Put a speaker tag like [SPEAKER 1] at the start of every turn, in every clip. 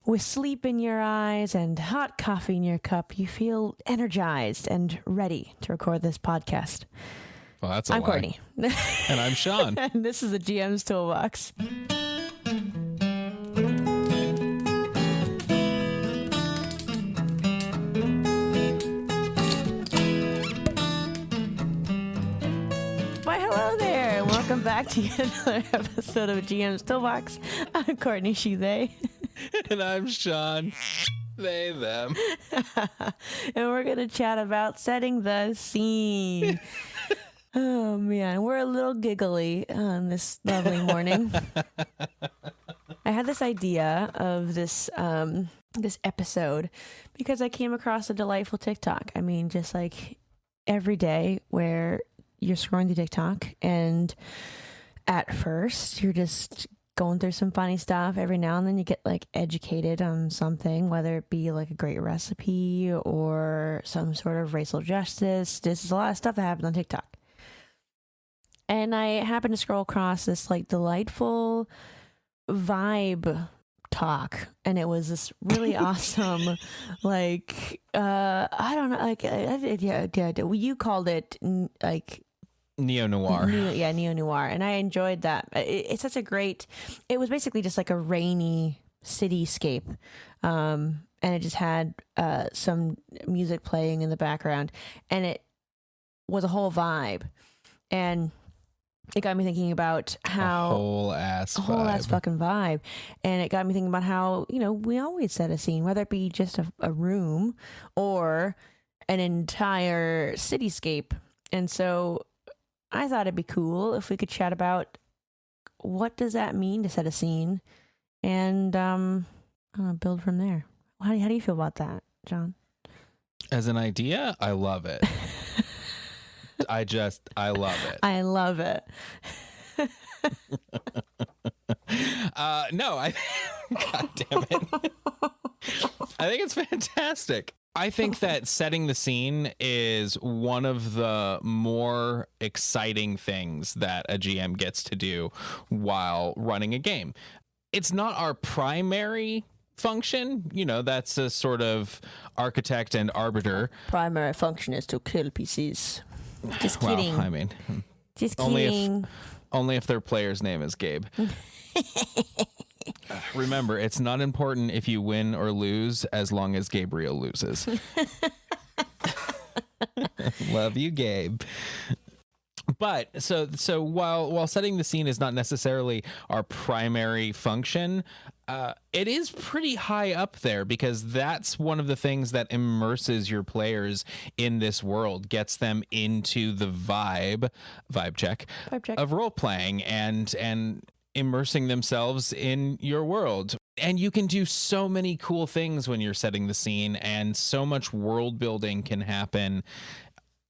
[SPEAKER 1] with sleep in your eyes and hot coffee in your cup, you feel energized and ready to record this podcast.
[SPEAKER 2] Well, that's a
[SPEAKER 1] I'm
[SPEAKER 2] lie.
[SPEAKER 1] Courtney.
[SPEAKER 2] And I'm Sean.
[SPEAKER 1] And this is the GM's Toolbox. Why, hello there. Welcome back to yet another episode of GM's Toolbox. I'm Courtney, she, they.
[SPEAKER 2] And I'm Sean. They, them.
[SPEAKER 1] And we're going to chat about setting the scene. Oh, man. We're a little giggly on this lovely morning. I had this idea of this episode because I came across a delightful TikTok. I mean, just like every day where you're scrolling through TikTok and at first you're just going through some funny stuff. Every now and then you get like educated on something, whether it be like a great recipe or some sort of racial justice. This is a lot of stuff that happens on TikTok. And I happened to scroll across this like delightful vibe talk, and it was this really awesome, like I don't know, like yeah, you called it like
[SPEAKER 2] Neo-noir.
[SPEAKER 1] Neo-noir, and I enjoyed that. It's such a great, it was basically just like a rainy cityscape, and it just had some music playing in the background, and it was a whole vibe, and it got me thinking about how
[SPEAKER 2] a whole ass
[SPEAKER 1] fucking vibe. And it got me thinking about how, you know, we always set a scene, whether it be just a room or an entire cityscape. And so I thought it'd be cool if we could chat about what does that mean to set a scene, and build from there. How do you feel about that, John?
[SPEAKER 2] As an idea, I love it. I love it.
[SPEAKER 1] I love it.
[SPEAKER 2] No, God damn it. I think it's fantastic. I think that setting the scene is one of the more exciting things that a GM gets to do while running a game. It's not our primary function, you know, that's a sort of architect and arbiter.
[SPEAKER 1] Primary function is to kill PCs. Just kidding.
[SPEAKER 2] Well, I mean,
[SPEAKER 1] just kidding.
[SPEAKER 2] Only if their player's name is Gabe. Remember, it's not important if you win or lose as long as Gabriel loses. Love you, Gabe. But so while setting the scene is not necessarily our primary function, it is pretty high up there, because that's one of the things that immerses your players in this world, gets them into the vibe check of role playing and immersing themselves in your world. And you can do so many cool things when you're setting the scene, and so much world building can happen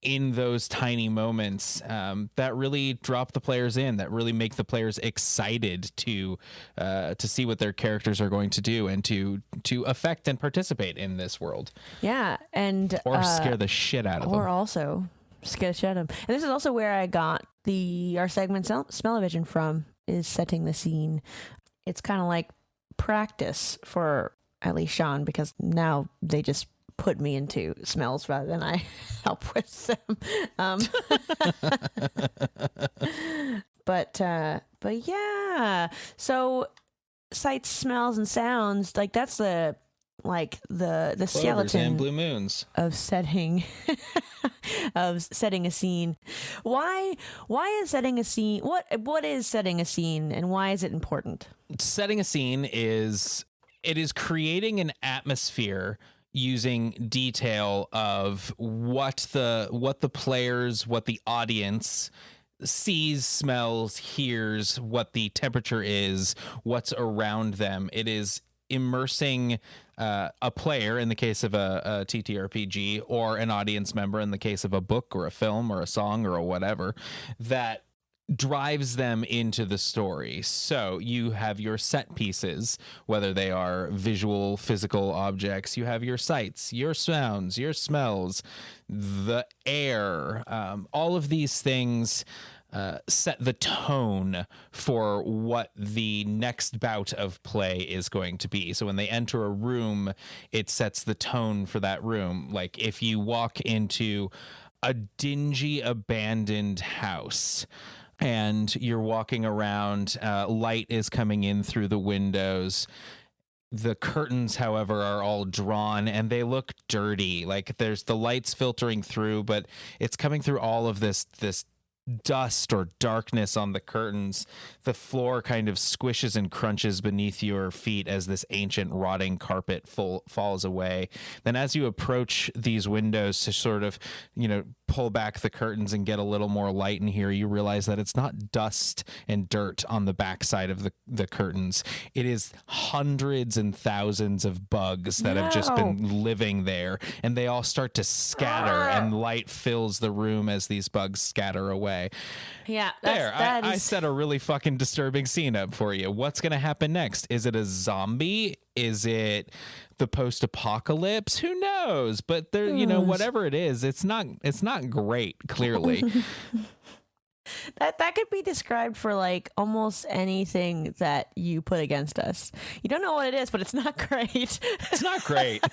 [SPEAKER 2] in those tiny moments that really drop the players in, that really make the players excited to see what their characters are going to do and to affect and participate in this world.
[SPEAKER 1] Yeah, and
[SPEAKER 2] or scare the shit out of them.
[SPEAKER 1] Or also scare the shit out of them. And this is also where I got our segment Smell-O-Vision from, is setting the scene. It's kind of like practice for at least Sean, because now they just put me into smells rather than I help with them. But yeah. So sights, smells, and sounds, like that's the skeleton
[SPEAKER 2] and blue moons
[SPEAKER 1] of setting a scene. Why is setting a scene? What is setting a scene, and why is it important?
[SPEAKER 2] Setting a scene is creating an atmosphere using detail of what the players, what the audience sees, smells, hears, what the temperature is, what's around them. It is immersing a player in the case of a TTRPG, or an audience member in the case of a book or a film or a song or a whatever, that drives them into the story. So you have your set pieces, whether they are visual, physical objects. You have your sights, your sounds, your smells, the air, all of these things set the tone for what the next bout of play is going to be. So when they enter a room, it sets the tone for that room. Like if you walk into a dingy, abandoned house and you're walking around, light is coming in through the windows. The curtains, however, are all drawn and they look dirty. Like there's the lights filtering through, but it's coming through all of this dust or darkness on the curtains. The floor kind of squishes and crunches beneath your feet as this ancient rotting carpet falls away. Then as you approach these windows to sort of, pull back the curtains and get a little more light in here, you realize that it's not dust and dirt on the backside of the curtains. It is hundreds and thousands of bugs that have just been living there, and they all start to scatter and light fills the room as these bugs scatter away.
[SPEAKER 1] Yeah,
[SPEAKER 2] I set a really fucking disturbing scene up for you. What's going to happen next? Is it a zombie? Is it the post-apocalypse? Who knows? But there, whatever it is, it's not great, clearly.
[SPEAKER 1] That could be described for like almost anything that you put against us. You don't know what it is, but it's not great.
[SPEAKER 2] It's not great.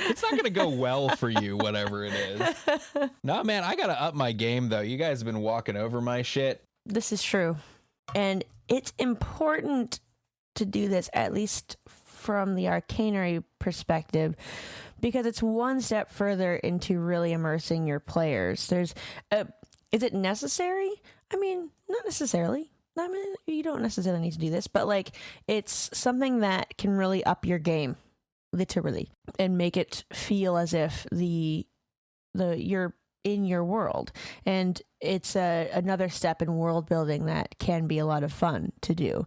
[SPEAKER 2] It's not going to go well for you, whatever it is. No, man, I got to up my game, though. You guys have been walking over my shit.
[SPEAKER 1] This is true. And it's important to do this, at least from the arcanery perspective, because it's one step further into really immersing your players. Is it necessary? I mean, not necessarily. I mean, you don't necessarily need to do this, but like it's something that can really up your game, literally, and make it feel as if you're in your world. And it's another step in world building that can be a lot of fun to do.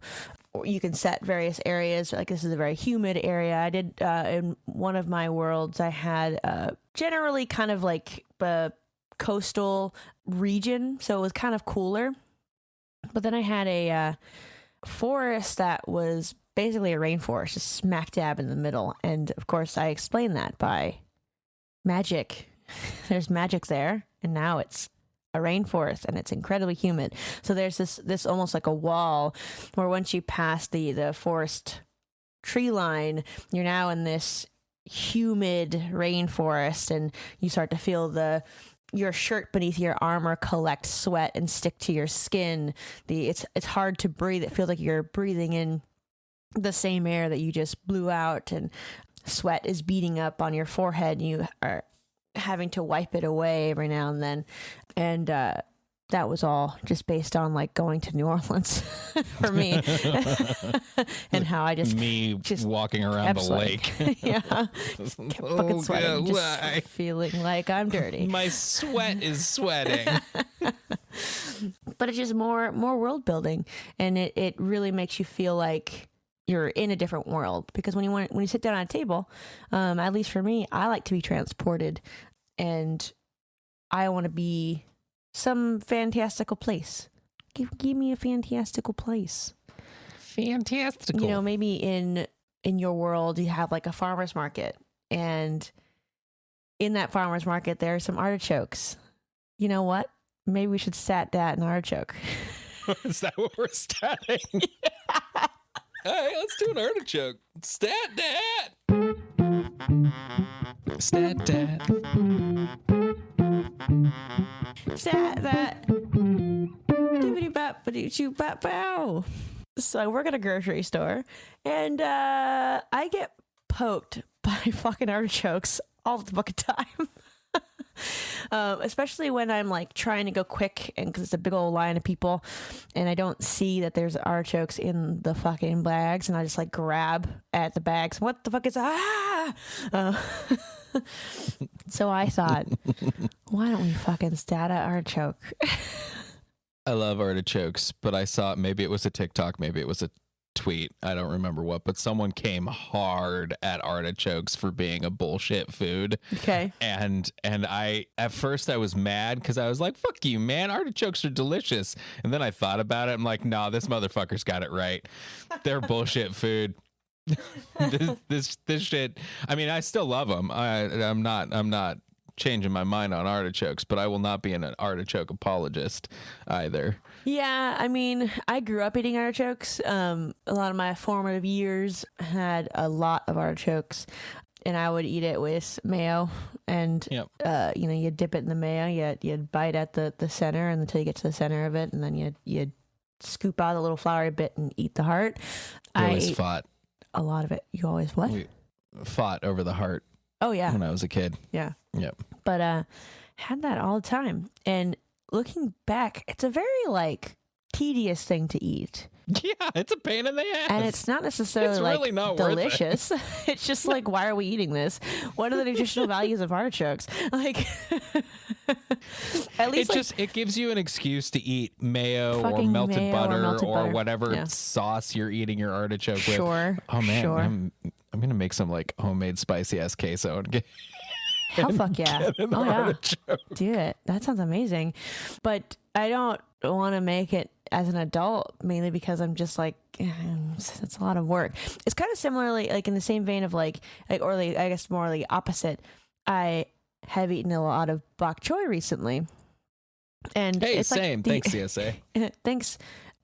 [SPEAKER 1] You can set various areas. Like this is a very humid area. I did in one of my worlds, I had generally kind of like a coastal region, so it was kind of cooler. But then I had a forest that was basically a rainforest, just smack dab in the middle. And of course, I explained that by magic. There's magic there, and now it's a rainforest, and it's incredibly humid. So there's this almost like a wall where once you pass the forest tree line, you're now in this humid rainforest, and you start to feel your shirt beneath your armor collect sweat and stick to your skin. It's hard to breathe. It feels like you're breathing in the same air that you just blew out, and sweat is beating up on your forehead, and you are having to wipe it away every now and then. And that was all just based on like going to New Orleans for me. And how I just
[SPEAKER 2] walking around the lake.
[SPEAKER 1] Yeah. Kept fucking sweating, just feeling like I'm dirty.
[SPEAKER 2] My sweat is sweating.
[SPEAKER 1] But it's just more world building, and it really makes you feel like you're in a different world, because when you sit down at a table, at least for me, I like to be transported, and I want to be some fantastical place. Give me a fantastical place.
[SPEAKER 2] Fantastical.
[SPEAKER 1] Maybe in your world you have like a farmer's market, and in that farmer's market there are some artichokes. You know what? Maybe we should stat that an artichoke.
[SPEAKER 2] Is that what we're statting? Yeah. Hey, let's do an artichoke. Stat dat. Stat dat.
[SPEAKER 1] Stat that. Dibbity bop, badoo bop bow. So I work at a grocery store, and I get poked by fucking artichokes all the fucking time. Especially when I'm like trying to go quick, and because it's a big old line of people, and I don't see that there's artichokes in the fucking bags, and I just like grab at the bags. What the fuck is So I thought, why don't we fucking stat an artichoke?
[SPEAKER 2] I love artichokes, but I saw maybe it was a TikTok, maybe it was a tweet, I don't remember what, but someone came hard at artichokes for being a bullshit food.
[SPEAKER 1] Okay.
[SPEAKER 2] And I at first I was mad because I was like, fuck you, man, artichokes are delicious. And then I thought about it, I'm like, nah, this motherfucker's got it right. They're bullshit food. this shit, I mean, I still love them. I'm not changing my mind on artichokes, but I will not be an artichoke apologist either.
[SPEAKER 1] Yeah, I mean, I grew up eating artichokes. A lot of my formative years had a lot of artichokes, and I would eat it with mayo. And
[SPEAKER 2] Yep.
[SPEAKER 1] You dip it in the mayo. You'd bite at the center until you get to the center of it, and then you'd scoop out the little floury bit and eat the heart.
[SPEAKER 2] I
[SPEAKER 1] I
[SPEAKER 2] always
[SPEAKER 1] ate
[SPEAKER 2] fought.
[SPEAKER 1] a lot of it. You always what?
[SPEAKER 2] We fought over the heart
[SPEAKER 1] Oh yeah,
[SPEAKER 2] when I was a kid.
[SPEAKER 1] yeah.
[SPEAKER 2] Yep.
[SPEAKER 1] But had that all the time. And looking back, it's a very like tedious thing to eat.
[SPEAKER 2] Yeah, it's a pain in the ass.
[SPEAKER 1] And it's not necessarily
[SPEAKER 2] It's really not worth it.
[SPEAKER 1] delicious. It's just like, why are we eating this? What are the nutritional values of artichokes? Like, at least
[SPEAKER 2] it gives you an excuse to eat mayo or
[SPEAKER 1] Fucking
[SPEAKER 2] melted
[SPEAKER 1] mayo or
[SPEAKER 2] butter
[SPEAKER 1] melted
[SPEAKER 2] or
[SPEAKER 1] butter.
[SPEAKER 2] whatever
[SPEAKER 1] Yeah.
[SPEAKER 2] sauce you're eating your artichoke with.
[SPEAKER 1] Sure.
[SPEAKER 2] Oh man,
[SPEAKER 1] Sure.
[SPEAKER 2] I'm gonna make some like homemade spicy ass queso and get
[SPEAKER 1] Hell fuck yeah.
[SPEAKER 2] get an
[SPEAKER 1] Oh yeah.
[SPEAKER 2] artichoke.
[SPEAKER 1] Do it. That sounds amazing. But I don't want to make it as an adult, mainly because I'm just like, it's a lot of work. It's kind of similarly like in the same vein of I guess more the opposite. I have eaten a lot of bok choy recently. And
[SPEAKER 2] Hey,
[SPEAKER 1] it's
[SPEAKER 2] same.
[SPEAKER 1] Like
[SPEAKER 2] Thanks, CSA.
[SPEAKER 1] thanks,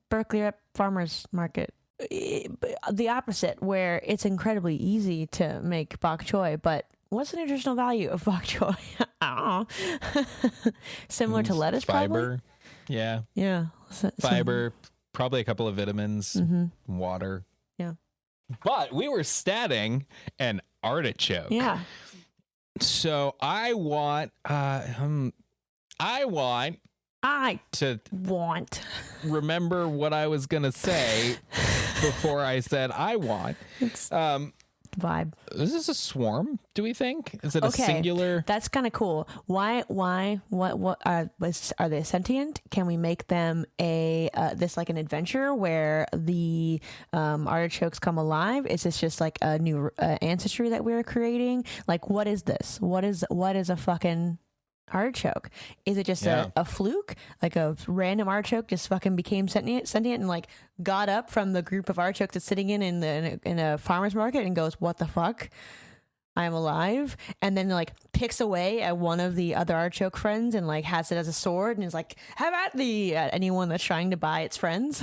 [SPEAKER 1] Berkeley Farmers Market. The opposite, where it's incredibly easy to make bok choy, but what's the nutritional value of bok choy? I don't know. Similar to lettuce,
[SPEAKER 2] Fiber.
[SPEAKER 1] probably?
[SPEAKER 2] Yeah.
[SPEAKER 1] Yeah.
[SPEAKER 2] Fiber, probably a couple of vitamins,
[SPEAKER 1] Mm-hmm.
[SPEAKER 2] water.
[SPEAKER 1] Yeah.
[SPEAKER 2] But we were statting an artichoke.
[SPEAKER 1] Yeah.
[SPEAKER 2] So I want
[SPEAKER 1] I
[SPEAKER 2] to
[SPEAKER 1] want.
[SPEAKER 2] remember what I was gonna say before I said I want.
[SPEAKER 1] It's vibe.
[SPEAKER 2] Is this a swarm, do we think? Is it a
[SPEAKER 1] Okay.
[SPEAKER 2] singular?
[SPEAKER 1] That's kind of cool. Why, what are they sentient? Can we make them this like an adventure where the artichokes come alive? Is this just like a new ancestry that we're creating? Like, what is this? What is a fucking artichoke? Is it just a fluke? Like a random artichoke just fucking became sentient and like got up from the group of artichokes that's sitting in a farmer's market and goes, what the fuck? I'm alive. And then like picks away at one of the other artichoke friends and like has it as a sword and is like, have at thee, at anyone that's trying to buy its friends.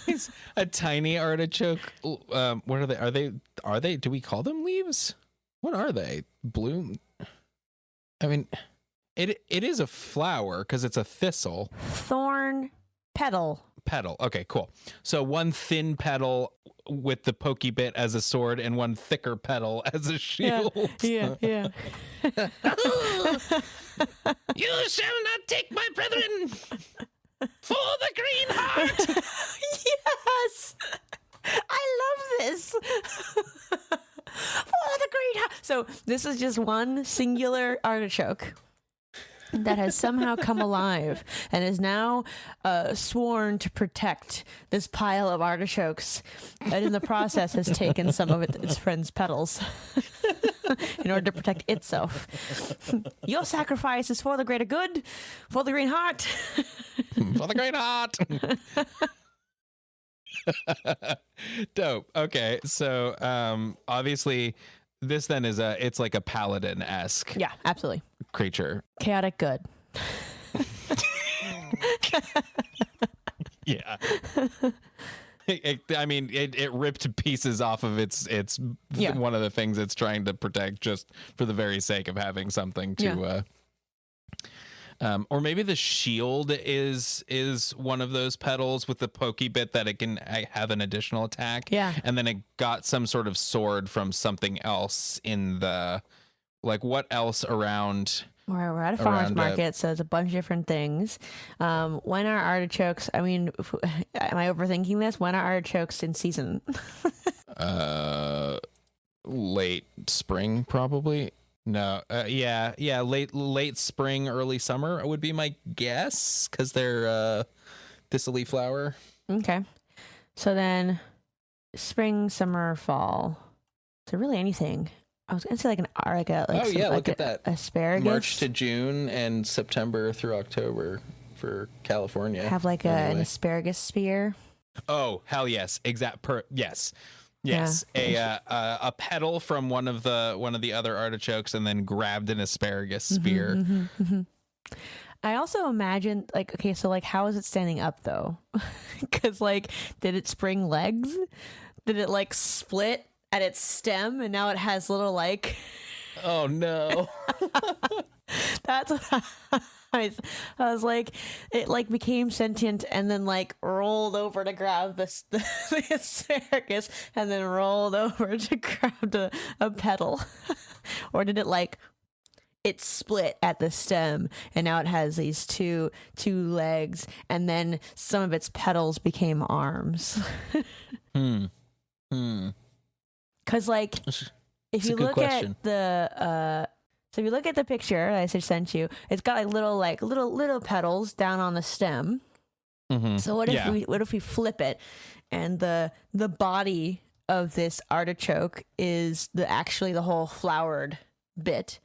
[SPEAKER 2] It's a tiny artichoke. What are they? Are they? Do we call them leaves? What are they? Bloom? I mean, it is a flower because it's a thistle.
[SPEAKER 1] Thorn petal.
[SPEAKER 2] Petal. Okay, cool. So one thin petal with the pokey bit as a sword and one thicker petal as a shield.
[SPEAKER 1] Yeah.
[SPEAKER 2] You shall not take my brethren for the green heart.
[SPEAKER 1] Yes. I love this. For the green heart. So this is just one singular artichoke that has somehow come alive and is now sworn to protect this pile of artichokes, and in the process has taken some of its friends' petals in order to protect itself. Your sacrifice is for the greater good, for the green heart.
[SPEAKER 2] For the green heart. Dope. Okay, so obviously this then is it's like a paladin-esque
[SPEAKER 1] Yeah, absolutely.
[SPEAKER 2] creature.
[SPEAKER 1] Chaotic good.
[SPEAKER 2] Yeah. I mean, it ripped pieces off of its
[SPEAKER 1] Yeah.
[SPEAKER 2] one of the things it's trying to protect just for the very sake of having something to or maybe the shield is one of those petals with the pokey bit that it can have an additional attack.
[SPEAKER 1] Yeah.
[SPEAKER 2] And then it got some sort of sword from something else in the, like, what else around?
[SPEAKER 1] We're at a farmer's
[SPEAKER 2] Around,
[SPEAKER 1] market, so it's a bunch of different things. When are artichokes? I mean, am I overthinking this? When are artichokes in season?
[SPEAKER 2] Late spring, probably. No, late spring, early summer would be my guess, because they're thistle flower.
[SPEAKER 1] Okay, so then spring, summer, fall. So really anything. I was gonna say
[SPEAKER 2] Look at that.
[SPEAKER 1] Asparagus.
[SPEAKER 2] March to June and September through October for California.
[SPEAKER 1] Have like an
[SPEAKER 2] anyway.
[SPEAKER 1] asparagus spear.
[SPEAKER 2] Oh, hell yes. Yes. Yes, a petal from one of the other artichokes, and then grabbed an asparagus spear.
[SPEAKER 1] I also imagine, like, okay, so like, how is it standing up though? Because like, did it spring legs? Did it like split at its stem, and now it has little like?
[SPEAKER 2] Oh no!
[SPEAKER 1] That's what I was like, it like became sentient and then like rolled over to grab the asparagus and then rolled over to grab a petal, or did it like? It split at the stem and now it has these two legs, and then some of its petals became arms. Because like, if you look at the so if you look at the picture I just sent you, it's got like little petals down on the stem. So what if we flip it, and the body of this artichoke is actually the whole flowered bit,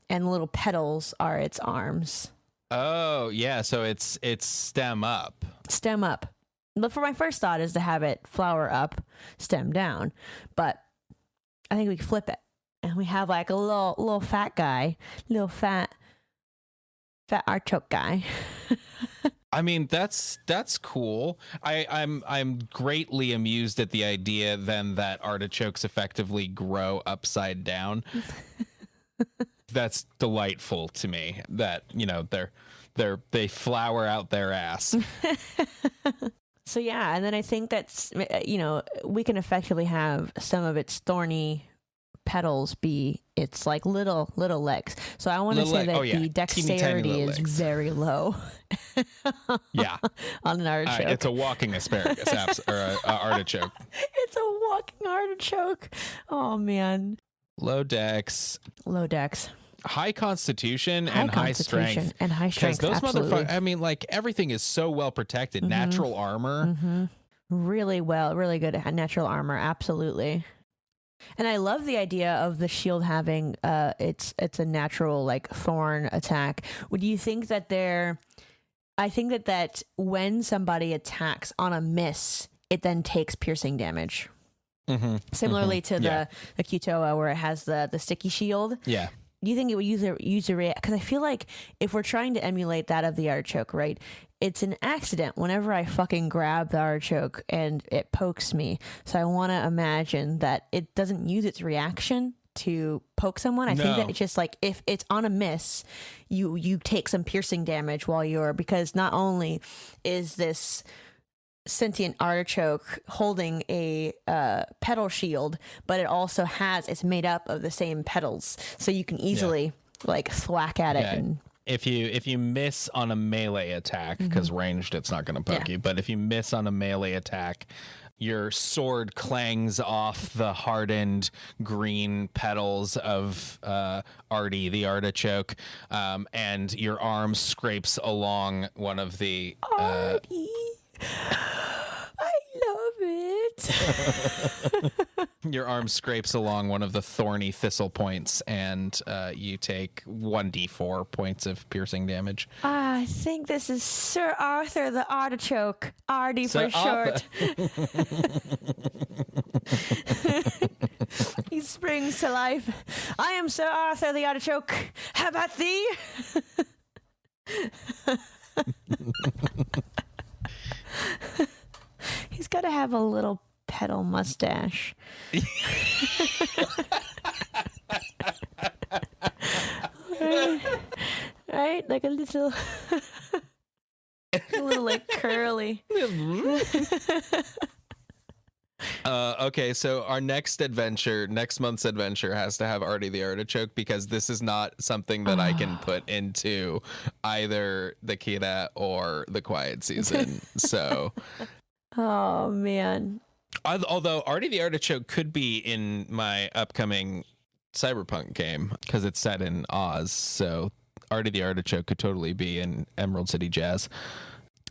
[SPEAKER 1] and the little petals are its arms.
[SPEAKER 2] Oh, yeah. So it's stem up.
[SPEAKER 1] Stem up. But for my first thought is to have it flower up, stem down. But I think we can flip it. And we have like a little fat guy, fat artichoke guy.
[SPEAKER 2] I mean, that's cool. I'm greatly amused at the idea then that artichokes effectively grow upside down. That's delightful to me, that, you know, they flower out their ass.
[SPEAKER 1] So yeah, and then I think that's, you know, we can effectively have some of its thorny petals be its like little legs. So I want to say that the dexterity is very low.
[SPEAKER 2] Yeah,
[SPEAKER 1] on an artichoke.
[SPEAKER 2] It's a walking asparagus or a artichoke.
[SPEAKER 1] It's a walking artichoke. Oh man.
[SPEAKER 2] Low dex. High constitution and high strength. Because those motherfuckers, I mean, like, everything is so well protected. Natural armor.
[SPEAKER 1] Really good at natural armor. Absolutely. And I love the idea of the shield having it's a natural like thorn attack. Would you think that I think that when somebody attacks on a miss, it then takes piercing damage. Similarly to the Kutoa, where it has the sticky shield.
[SPEAKER 2] Yeah.
[SPEAKER 1] Do you think it would use a react? Because I feel like if we're trying to emulate that of the artichoke, right? It's an accident whenever I fucking grab the artichoke and it pokes me. So I want to imagine that it doesn't use its reaction to poke someone. I think that it's just like, if it's on a miss, you take some piercing damage because not only is this sentient artichoke holding a petal shield, but it's made up of the same petals, so you can easily like thwack at it. And
[SPEAKER 2] if you miss on a melee attack, because ranged it's not going to poke you, but if you miss on a melee attack, your sword clangs off the hardened green petals of Artie the artichoke, and your arm scrapes along one of the
[SPEAKER 1] Artie. I love it.
[SPEAKER 2] Your arm scrapes along one of the thorny thistle points, and you take 1d4 points of piercing damage.
[SPEAKER 1] I think this is Sir Arthur the Artichoke. Artie for short. He springs to life. I am Sir Arthur the Artichoke. How about thee? He's got to have a little petal mustache. Right? Like a little like curly.
[SPEAKER 2] Okay, so our next month's adventure has to have Artie the Artichoke, because this is not something that I can put into either the Kira or the Quiet Season. So,
[SPEAKER 1] oh man.
[SPEAKER 2] Although Artie the Artichoke could be in my upcoming Cyberpunk game, because it's set in Oz. So Artie the Artichoke could totally be in Emerald City Jazz.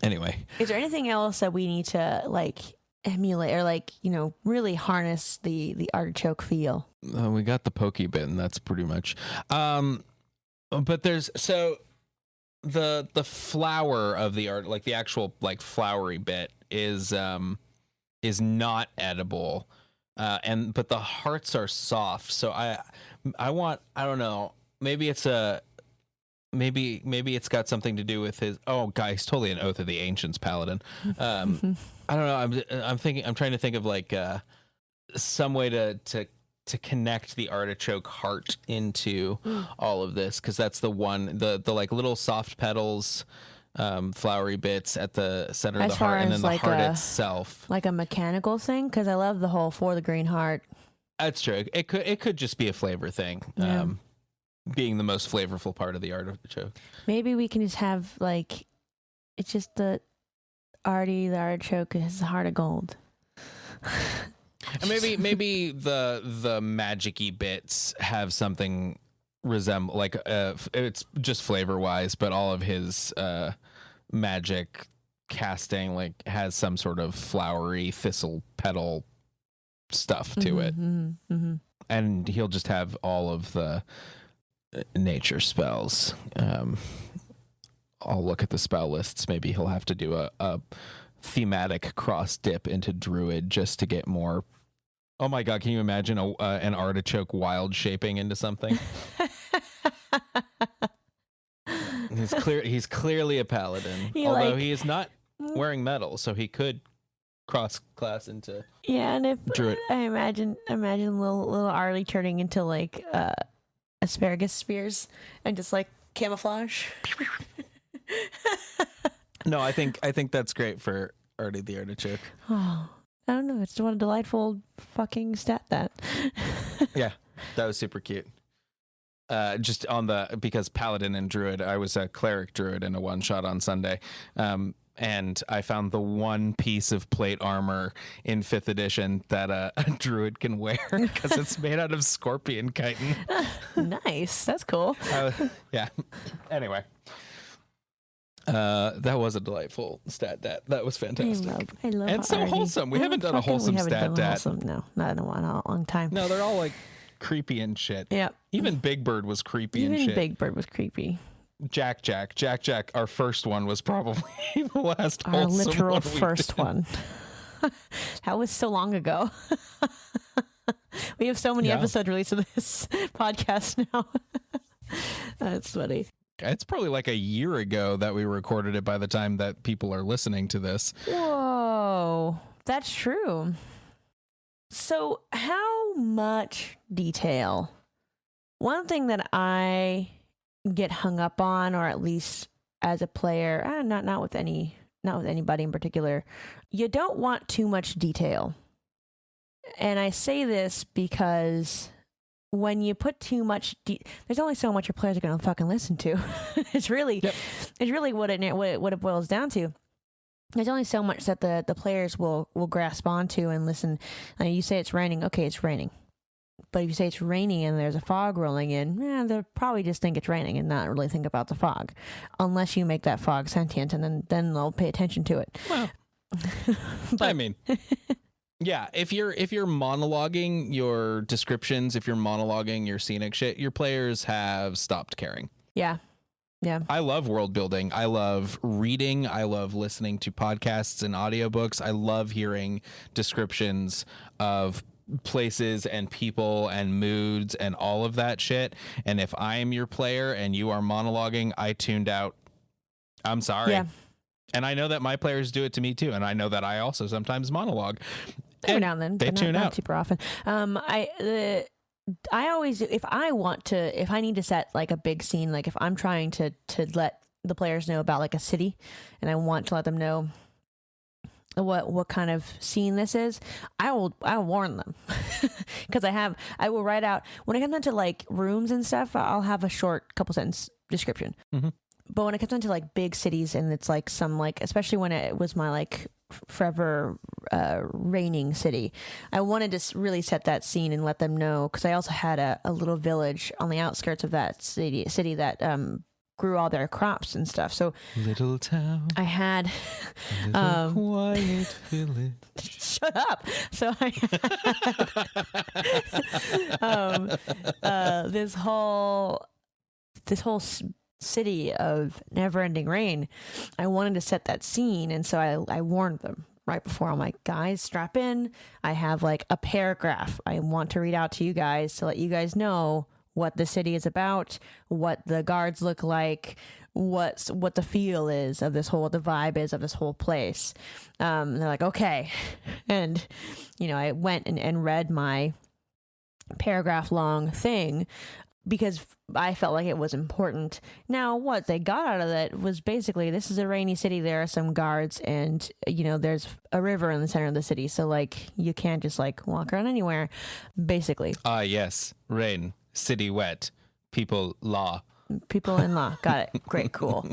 [SPEAKER 2] Anyway,
[SPEAKER 1] is there anything else that we need to like emulate or like, you know, really harness the artichoke feel?
[SPEAKER 2] We got the pokey bit, and that's pretty much. But there's the flower of the art, like the actual like flowery bit, is not edible, but the hearts are soft. So I don't know. Maybe it's it's got something to do with his. Oh, guy, he's totally an Oath of the Ancients paladin. I don't know. I'm trying to think of like some way to connect the artichoke heart into all of this, because that's the one, the like little soft petals, flowery bits at the center of the heart, and then the heart itself,
[SPEAKER 1] like a mechanical thing. Because I love the whole for the green heart.
[SPEAKER 2] That's true. It could just be a flavor thing.
[SPEAKER 1] Yeah.
[SPEAKER 2] Being the most flavorful part of the artichoke.
[SPEAKER 1] Maybe we can just have like, it's just the artichoke is a heart of gold.
[SPEAKER 2] And maybe the magic-y bits have something resemble, like it's just flavor wise, but all of his magic casting like has some sort of flowery thistle petal stuff to it. And he'll just have all of the nature spells. I'll look at the spell lists. Maybe he'll have to do a thematic cross dip into druid just to get more. Oh my god, can you imagine an artichoke wild shaping into something? He's clearly a paladin, although he is not wearing metal, so he could cross class into.
[SPEAKER 1] Yeah, and if
[SPEAKER 2] druid.
[SPEAKER 1] I imagine little Arlie turning into like asparagus spears and just like camouflage.
[SPEAKER 2] No, I think that's great for Artie the Artichoke.
[SPEAKER 1] Oh, I don't know. It's what a delightful fucking stat that.
[SPEAKER 2] Yeah, that was super cute. Just on because Paladin and Druid, I was a cleric Druid in a one shot on Sunday. And I found the one piece of plate armor in 5th edition that a druid can wear because it's made out of scorpion chitin.
[SPEAKER 1] Nice. That's cool.
[SPEAKER 2] Yeah. Anyway. That was a delightful stat dat. That was fantastic.
[SPEAKER 1] I love
[SPEAKER 2] and so wholesome. We haven't done a wholesome stat dat.
[SPEAKER 1] No, not in a long time.
[SPEAKER 2] No, they're all like creepy and shit.
[SPEAKER 1] Yeah.
[SPEAKER 2] Even Big Bird was creepy and shit.
[SPEAKER 1] Even Big Bird was creepy.
[SPEAKER 2] Jack. Our first one was probably the last
[SPEAKER 1] Our
[SPEAKER 2] wholesome
[SPEAKER 1] literal
[SPEAKER 2] one
[SPEAKER 1] first one. That was so long ago. We have so many episodes released of this podcast now. That's funny.
[SPEAKER 2] It's probably like a year ago that we recorded it by the time that people are listening to this.
[SPEAKER 1] Whoa, that's true. So how much detail? One thing that I get hung up on, or at least as a player, not with anybody in particular, you don't want too much detail. And I say this because when you put too much, there's only so much your players are going to fucking listen to. It's really what it boils down to. There's only so much that the players will grasp onto and listen. You say it's raining, okay, it's raining. But if you say it's raining and there's a fog rolling in, they'll probably just think it's raining and not really think about the fog, unless you make that fog sentient, and then they'll pay attention to it.
[SPEAKER 2] Well, I mean. Yeah, if you're monologuing your descriptions, if you're monologuing your scenic shit, your players have stopped caring.
[SPEAKER 1] Yeah.
[SPEAKER 2] I love world building. I love reading. I love listening to podcasts and audiobooks. I love hearing descriptions of places and people and moods and all of that shit. And if I am your player and you are monologuing, I tuned out. I'm sorry. Yeah. And I know that my players do it to me too. And I know that I also sometimes monologue.
[SPEAKER 1] Every now and then,
[SPEAKER 2] they tune out.
[SPEAKER 1] Not super often. I always, if I need to set like a big scene, like if I'm trying to let the players know about like a city, and I want to let them know what kind of scene this is, I will warn them because I will write out when it comes into like rooms and stuff. I'll have a short couple sentence description. Mm-hmm. But when it comes into like big cities, and it's like some like, especially when it was my like forever reigning city, I wanted to really set that scene and let them know, because I also had a little village on the outskirts of that city that grew all their crops and stuff. So
[SPEAKER 2] little town,
[SPEAKER 1] I had
[SPEAKER 2] little quiet village.
[SPEAKER 1] Shut up. So I had this whole city of never-ending rain. I wanted to set that scene, and so I warned them right before. I'm like, guys, strap in. I have like a paragraph I want to read out to you guys to let you guys know what the city is about, what the guards look like, what the feel is of this whole, the vibe is of this whole place. They're like, okay. And, I went and read my paragraph long thing because I felt like it was important. Now, what they got out of that was basically, this is a rainy city. There are some guards and, there's a river in the center of the city. So like, you can't just like walk around anywhere, basically.
[SPEAKER 2] Yes. Rain, city wet, people law.
[SPEAKER 1] People in law. Got it. Great. Cool.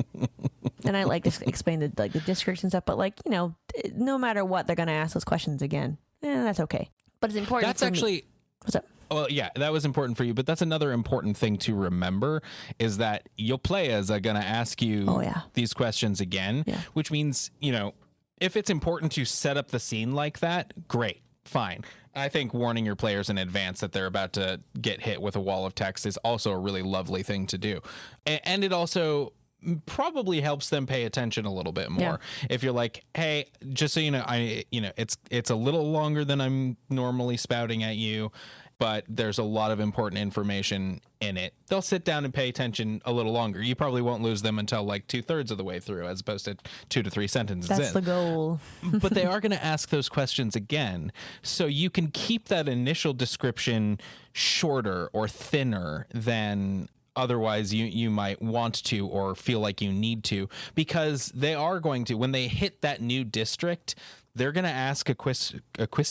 [SPEAKER 1] And I like to explain the districts and stuff, but like, no matter what, they're going to ask those questions again. That's okay. But it's important.
[SPEAKER 2] That's actually,
[SPEAKER 1] what's up?
[SPEAKER 2] Well, yeah, that was important for you, but that's another important thing to remember is that your players are going to ask you these questions again, which means, if it's important to set up the scene like that, great, fine. I think warning your players in advance that they're about to get hit with a wall of text is also a really lovely thing to do. And it also probably helps them pay attention a little bit more. If you're like, hey, just so you know, it's a little longer than I'm normally spouting at you, but there's a lot of important information in it. They'll sit down and pay attention a little longer. You probably won't lose them until like 2/3 of the way through, as opposed to 2 to 3 sentences in.
[SPEAKER 1] That's the goal.
[SPEAKER 2] But they are going to ask those questions again. So you can keep that initial description shorter or thinner than otherwise you might want to or feel like you need to, because they are going to, when they hit that new district, they're going to ask a question. They're going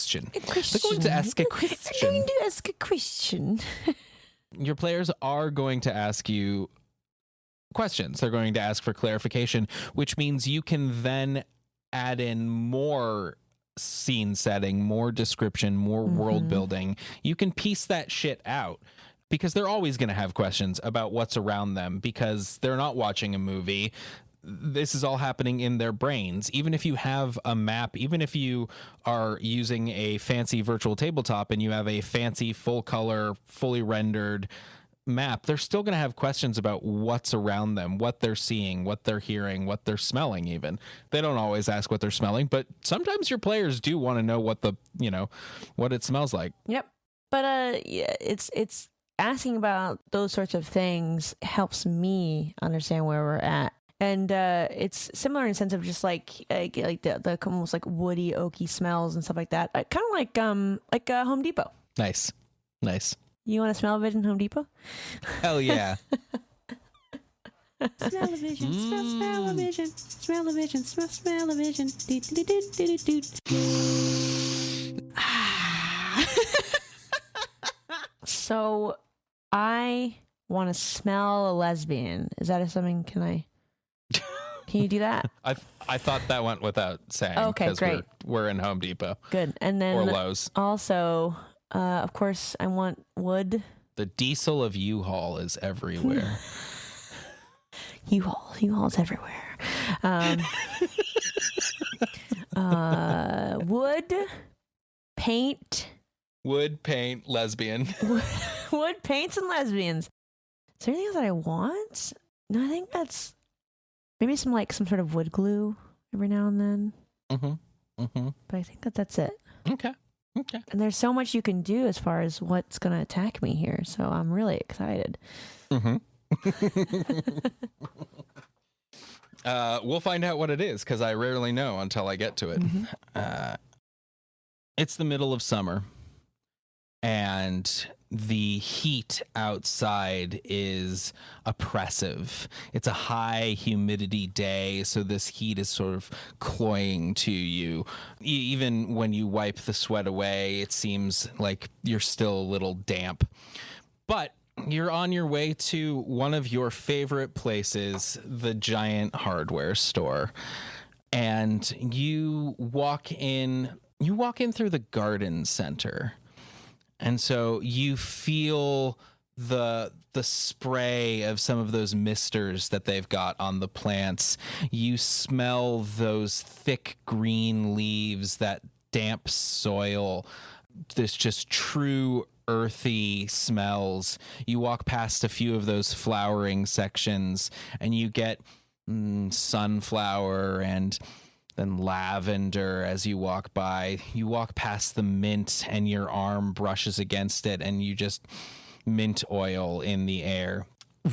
[SPEAKER 2] to ask a question.
[SPEAKER 1] I'm going to ask a question.
[SPEAKER 2] Your players are going to ask you questions. They're going to ask for clarification, which means you can then add in more scene setting, more description, more world building. You can piece that shit out, because they're always going to have questions about what's around them, because they're not watching a movie. This is all happening in their brains. Even if you have a map, even if you are using a fancy virtual tabletop and you have a fancy full color, fully rendered map, they're still going to have questions about what's around them, what they're seeing, what they're hearing, what they're smelling. Even they don't always ask what they're smelling, but sometimes your players do want to know what what it smells like.
[SPEAKER 1] Yep. But it's asking about those sorts of things helps me understand where we're at. And it's similar in the sense of just like the almost like woody, oaky smells and stuff like that. Kind of like Home Depot.
[SPEAKER 2] Nice.
[SPEAKER 1] You want to smell-o-vision Home Depot?
[SPEAKER 2] Hell yeah.
[SPEAKER 1] Smell-o-vision, smell-o-vision, smell-o-vision, smell-o-vision. So I want to smell a lesbian. Is that something? Can you do that?
[SPEAKER 2] I thought that went without saying.
[SPEAKER 1] Okay, great.
[SPEAKER 2] We're in Home Depot.
[SPEAKER 1] Good. And then
[SPEAKER 2] or Lowe's.
[SPEAKER 1] Also, of course, I want wood.
[SPEAKER 2] The diesel of U-Haul is everywhere.
[SPEAKER 1] U-Haul's everywhere. Wood, paint.
[SPEAKER 2] Wood, paint, lesbian.
[SPEAKER 1] Wood, paints, and lesbians. Is there anything else that I want? No, I think that's maybe some sort of wood glue every now and then. But I think that's it.
[SPEAKER 2] Okay.
[SPEAKER 1] And there's so much you can do as far as what's going to attack me here. So I'm really excited.
[SPEAKER 2] We'll find out what it is, because I rarely know until I get to it. It's the middle of summer, and the heat outside is oppressive. It's a high humidity day, so this heat is sort of cloying to you. Even when you wipe the sweat away, it seems like you're still a little damp. But you're on your way to one of your favorite places, the giant hardware store. And you walk in through the garden center. And so you feel the spray of some of those misters that they've got on the plants. You smell those thick green leaves, that damp soil, this just true earthy smells. You walk past a few of those flowering sections and you get sunflower and then lavender as you walk by. You walk past the mint and your arm brushes against it and you just mint oil in the air.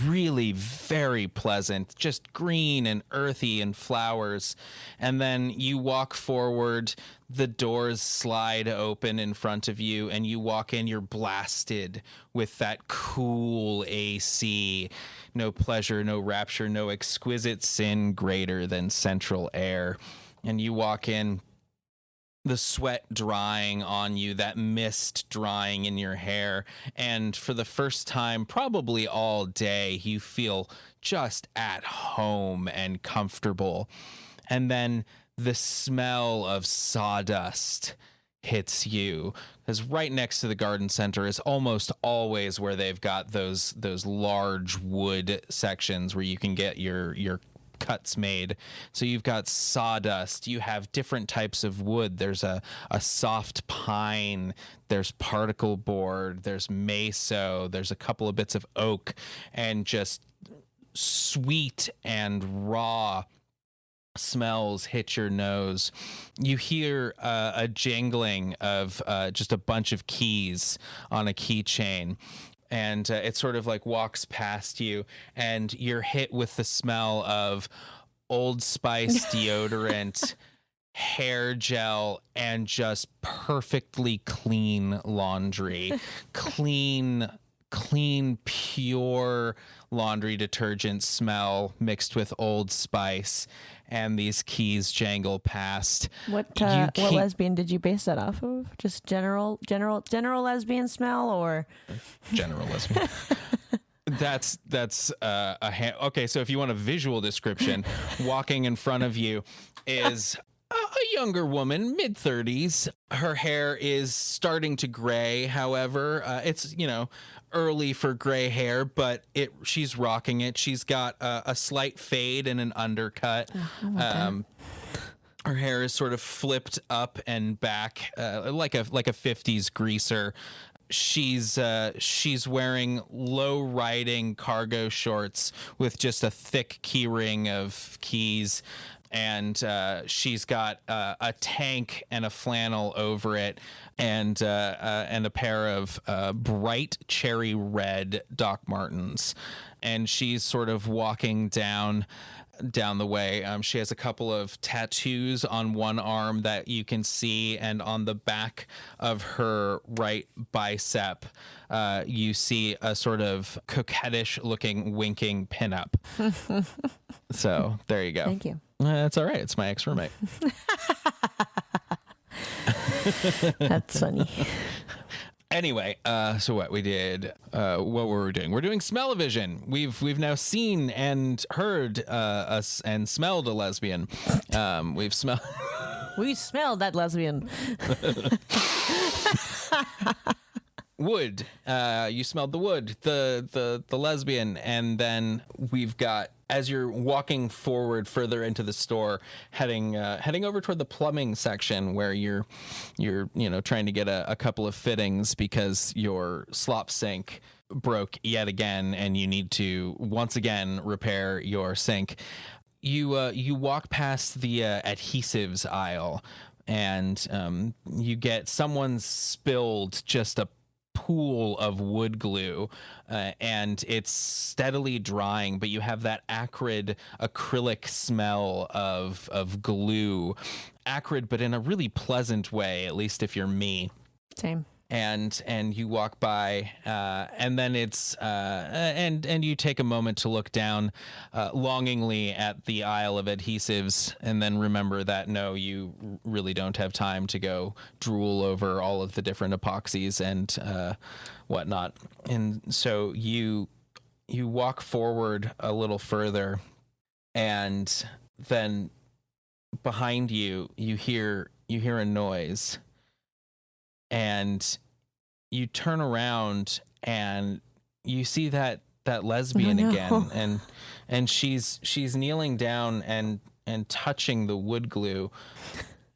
[SPEAKER 2] Really very pleasant, just green and earthy and flowers. And then you walk forward, the doors slide open in front of you and you walk in, you're blasted with that cool AC. No pleasure, no rapture, no exquisite sin greater than central air. And you walk in, the sweat drying on you, that mist drying in your hair. And for the first time, probably all day, you feel just at home and comfortable. And then the smell of sawdust hits you, because right next to the garden center is almost always where they've got those large wood sections where you can get your cuts made. So you've got sawdust, you have different types of wood. There's a soft pine, there's particle board, there's meso, there's a couple of bits of oak, and just sweet and raw smells hit your nose. You hear a jangling of just a bunch of keys on a keychain. And it sort of like walks past you and you're hit with the smell of Old Spice deodorant, hair gel, and just perfectly clean laundry. Clean, pure laundry detergent smell mixed with Old Spice. And these keys jangle past.
[SPEAKER 1] What lesbian did you base that off of? Just general lesbian smell, or
[SPEAKER 2] general lesbian? That's okay. So if you want a visual description, walking in front of you is a younger woman, mid-30s. Her hair is starting to gray. However, it's early for gray hair, but she's rocking it. She's got a slight fade and an undercut. Her hair is sort of flipped up and back, like a 50s greaser. She's wearing low riding cargo shorts with just a thick key ring of keys. And she's got a tank and a flannel over it, and a pair of bright cherry red Doc Martens. And she's sort of walking down the way. She has a couple of tattoos on one arm that you can see, and on the back of her right bicep, you see a sort of coquettish looking winking pinup. So there you go.
[SPEAKER 1] Thank you.
[SPEAKER 2] That's all right. It's my ex-roommate.
[SPEAKER 1] That's funny.
[SPEAKER 2] Anyway, so what we did, what were we doing? We're doing smell-o-vision. We've now seen and heard us and smelled a lesbian. We
[SPEAKER 1] smelled that lesbian.
[SPEAKER 2] Wood. You smelled the wood, the lesbian, and then we've got, as you're walking forward further into the store, heading over toward the plumbing section where you're trying to get a couple of fittings because your slop sink broke yet again and you need to once again repair your sink. You walk past the adhesives aisle and you get someone's spilled just a pool of wood glue, and it's steadily drying, but you have that acrid acrylic smell of glue. Acrid, but in a really pleasant way, at least if you're me.
[SPEAKER 1] Same.
[SPEAKER 2] And you walk by, and then it's and you take a moment to look down longingly at the aisle of adhesives, and then remember that no, you really don't have time to go drool over all of the different epoxies and whatnot. And so you walk forward a little further, and then behind you hear a noise. And you turn around and you see that lesbian again, and she's kneeling down and touching the wood glue,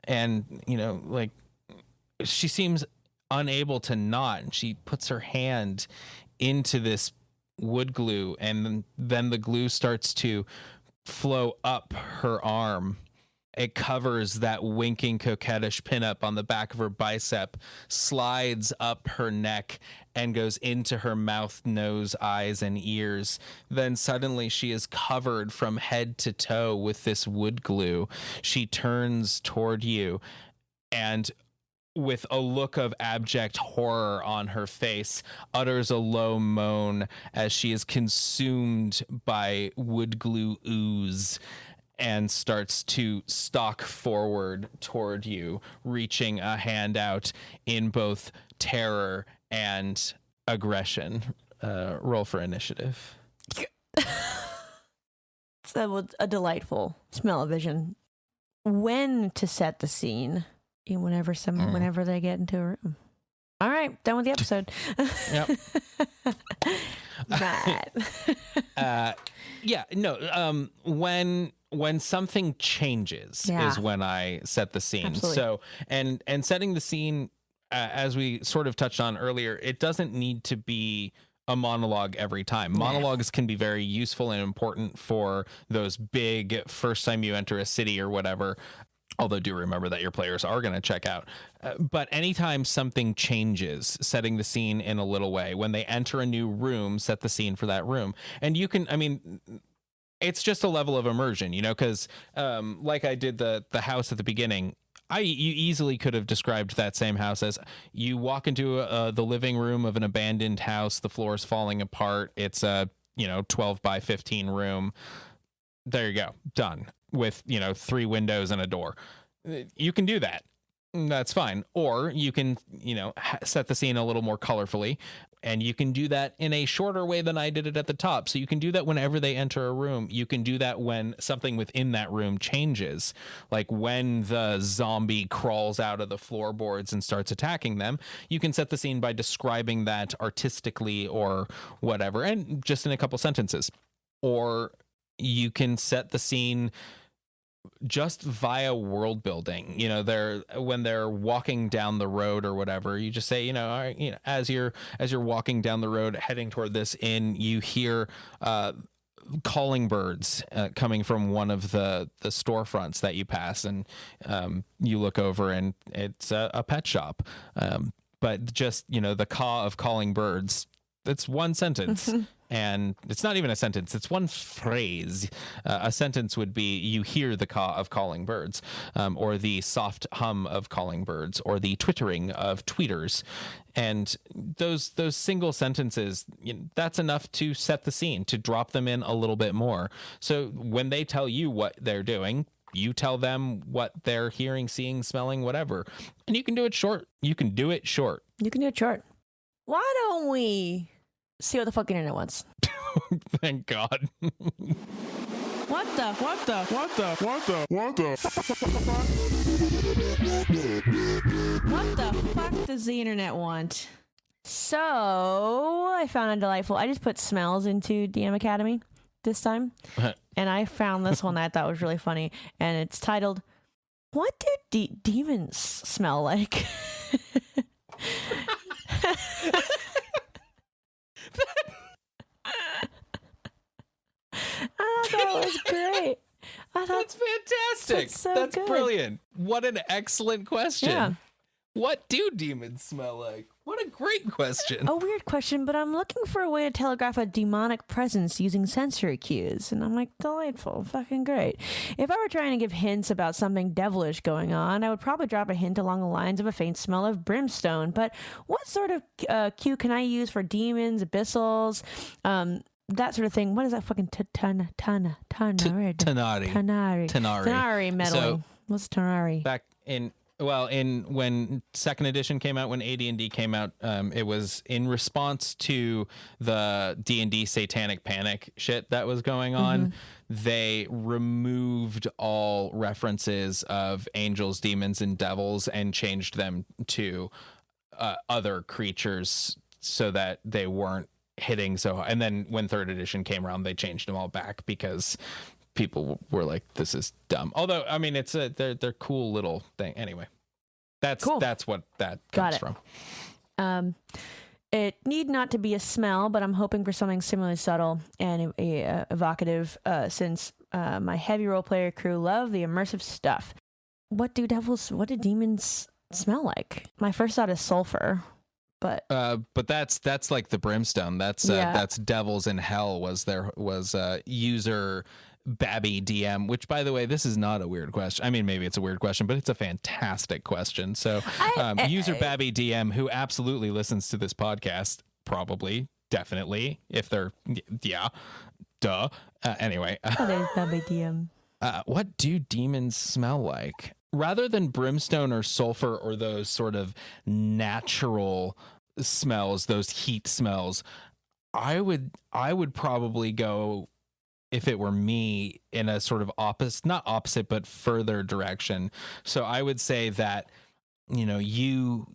[SPEAKER 2] and like she seems unable to not, and she puts her hand into this wood glue, and then the glue starts to flow up her arm. it covers that winking coquettish pinup on the back of her bicep, slides up her neck, and goes into her mouth, nose, eyes, and ears. Then suddenly she is covered from head to toe with this wood glue. She turns toward you and, with a look of abject horror on her face, utters a low moan as she is consumed by wood glue ooze and starts to stalk forward toward you, reaching a hand out in both terror and aggression. Roll for initiative.
[SPEAKER 1] So a delightful smell-o-vision. When to set the scene? Whenever they get into a room. All right, done with the episode.
[SPEAKER 2] Yep. When something changes is when I set the scene.
[SPEAKER 1] Absolutely.
[SPEAKER 2] So and setting the scene, as we sort of touched on earlier, it doesn't need to be a monologue every time. Monologues can be very useful and important for those big first time you enter a city or whatever. Although do remember that your players are going to check out. But anytime something changes, setting the scene in a little way. When they enter a new room, set the scene for that room. And you can, I mean, it's just a level of immersion, you know, because like I did the house at the beginning, you easily could have described that same house as you walk into the living room of an abandoned house. The floor is falling apart. It's a, 12 by 15 room. There you go. Done. With 3 windows and a door. You can do that. That's fine. Or you can set the scene a little more colorfully, and you can do that in a shorter way than I did it at the top. So you can do that whenever they enter a room. You can do that when something within that room changes, like when the zombie crawls out of the floorboards and starts attacking them. You can set the scene by describing that artistically or whatever, and just in a couple sentences. Or you can set the scene just via world building. When they're walking down the road or whatever, you just say, all right, as you're walking down the road heading toward this inn, you hear calling birds coming from one of the storefronts that you pass, and you look over and it's a pet shop. But just the caw of calling birds, it's one sentence. And it's not even a sentence. It's one phrase. A sentence would be, you hear the caw of calling birds, or the soft hum of calling birds, or the twittering of tweeters. And those single sentences, that's enough to set the scene, to drop them in a little bit more. So when they tell you what they're doing, you tell them what they're hearing, seeing, smelling, whatever. And you can do it short.
[SPEAKER 1] Why don't we see what the fucking internet wants?
[SPEAKER 2] Thank God.
[SPEAKER 1] What the fuck does the internet want? So I found a delightful. I just put smells into DM Academy this time, and I found this one that I thought was really funny, and it's titled, "What do demons smell like?" I thought it was great.
[SPEAKER 2] That's fantastic. That's
[SPEAKER 1] good.
[SPEAKER 2] Brilliant. What an excellent question.
[SPEAKER 1] Yeah.
[SPEAKER 2] What do demons smell like? What a great question.
[SPEAKER 1] A weird question, but I'm looking for a way to telegraph a demonic presence using sensory cues. And I'm like, delightful, fucking great. If I were trying to give hints about something devilish going on, I would probably drop a hint along the lines of a faint smell of brimstone. But what sort of cue can I use for demons, abyssals, that sort of thing? What is that fucking Tanari meddling?
[SPEAKER 2] So,
[SPEAKER 1] what's Tanari?
[SPEAKER 2] Back in when second edition came out, when AD&D came out, it was in response to the D&D satanic panic shit that was going on. They removed all references of angels, demons, and devils and changed them to other creatures so that they weren't hitting so. And then when third edition came around, they changed them all back because people were like, this is dumb. Although, I mean, it's they're cool little thing. Anyway, that's cool. That's what that comes from.
[SPEAKER 1] It need not to be a smell, but I'm hoping for something similarly subtle and evocative since my heavy role player crew love the immersive stuff. What do demons smell like? My first thought is sulfur, but
[SPEAKER 2] that's like the brimstone. That's devils in hell was user Babby DM, which, by the way, this is not a weird question. I mean, maybe it's a weird question, but it's a fantastic question. So user Babby DM, who absolutely listens to this podcast, probably, definitely, if they're, duh. Anyway.
[SPEAKER 1] There's Babby DM.
[SPEAKER 2] What do demons smell like? Rather than brimstone or sulfur or those sort of natural smells, those heat smells, I would probably go, if it were me, in a sort of not opposite, but further direction. So I would say that, you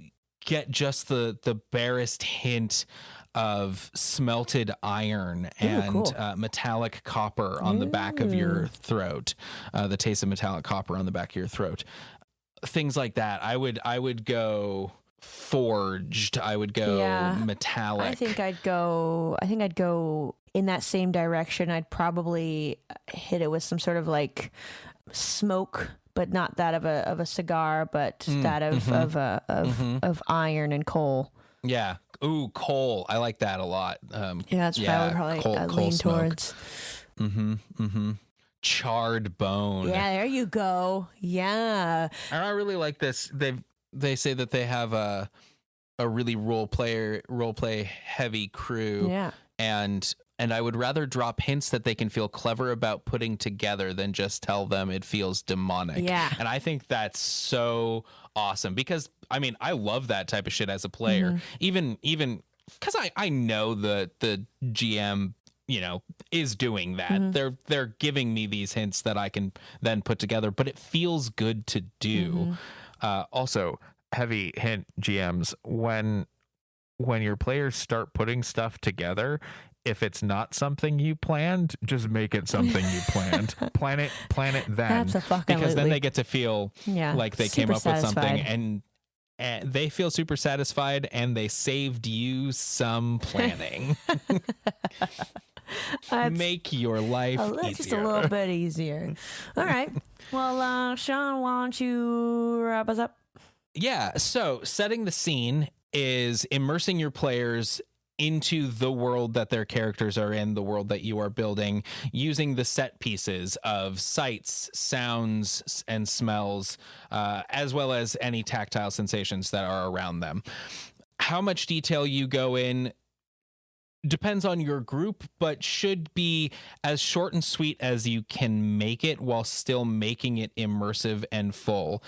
[SPEAKER 2] get just the barest hint of smelted iron and metallic copper on the back of your throat, the taste of metallic copper on the back of your throat, things like that. I would go forged. I would go metallic. I think I'd
[SPEAKER 1] go in that same direction. I'd probably hit it with some sort of like smoke, but not that of a cigar, but that of iron and coal.
[SPEAKER 2] Yeah. Ooh, coal. I like that a lot.
[SPEAKER 1] That's what I would probably lean towards.
[SPEAKER 2] Charred bone.
[SPEAKER 1] Yeah, there you go. Yeah.
[SPEAKER 2] And I really like this. They say that they have a really role play heavy crew.
[SPEAKER 1] Yeah.
[SPEAKER 2] And I would rather drop hints that they can feel clever about putting together than just tell them it feels demonic.
[SPEAKER 1] Yeah.
[SPEAKER 2] And I think that's so awesome because, I mean, I love that type of shit as a player. Even because I know the GM, is doing that. They're giving me these hints that I can then put together, but it feels good to do. Also, heavy hint, GMs, when your players start putting stuff together, if it's not something you planned, just make it something you planned. Plan it then. Because then they get to feel like they came up with something and they feel super satisfied and they saved you some planning. Make your life easier.
[SPEAKER 1] Just a little bit easier. All right. Well, Sean, why don't you wrap us up?
[SPEAKER 2] Yeah. So setting the scene is immersing your players into the world that their characters are in, the world that you are building, using the set pieces of sights, sounds, and smells, as well as any tactile sensations that are around them. How much detail you go in depends on your group, but should be as short and sweet as you can make it while still making it immersive and full.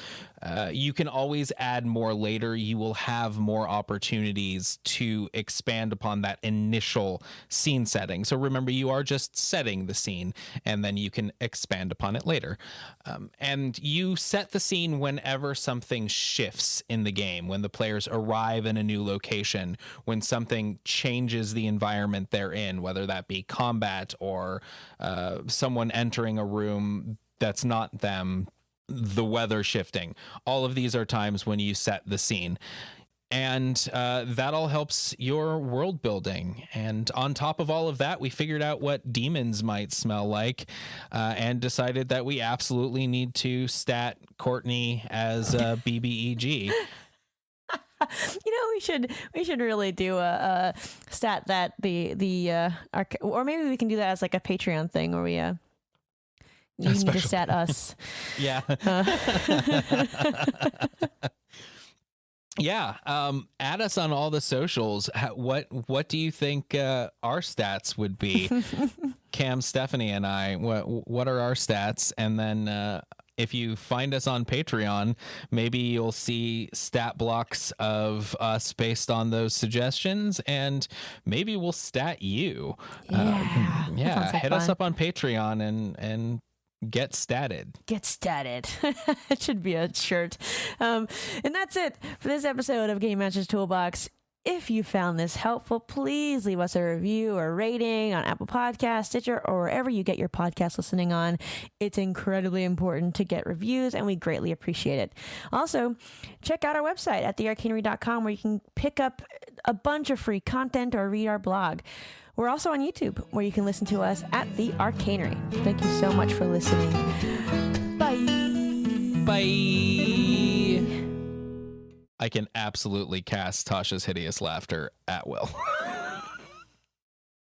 [SPEAKER 2] You can always add more later. You will have more opportunities to expand upon that initial scene setting. So remember, you are just setting the scene, and then you can expand upon it later. And you set the scene whenever something shifts in the game, when the players arrive in a new location, when something changes the environment they're in, whether that be combat or someone entering a room that's not them, the weather shifting. All of these are times when you set the scene. And that all helps your world building. And on top of all of that, we figured out what demons might smell like and decided that we absolutely need to stat Courtney as BBEG.
[SPEAKER 1] We should really do a stat that or maybe we can do that as like a Patreon thing where we you need to stat us.
[SPEAKER 2] Yeah. Yeah. Add us on all the socials. What do you think our stats would be? Cam, Stephanie, and I, what are our stats? And then if you find us on Patreon, maybe you'll see stat blocks of us based on those suggestions, and maybe we'll stat you.
[SPEAKER 1] Yeah.
[SPEAKER 2] Hit us up on Patreon and get statted.
[SPEAKER 1] It should be a shirt. And that's it for this episode of Game Master's Toolbox. If you found this helpful, please leave us a review or rating on Apple Podcasts, Stitcher, or wherever you get your podcast listening on. It's incredibly important to get reviews, and we greatly appreciate it. Also, check out our website at thearcanery.com, where you can pick up a bunch of free content or read our blog. We're also on YouTube, where you can listen to us at The Arcanery. Thank you so much for listening. Bye.
[SPEAKER 2] Bye. I can absolutely cast Tasha's hideous laughter at will.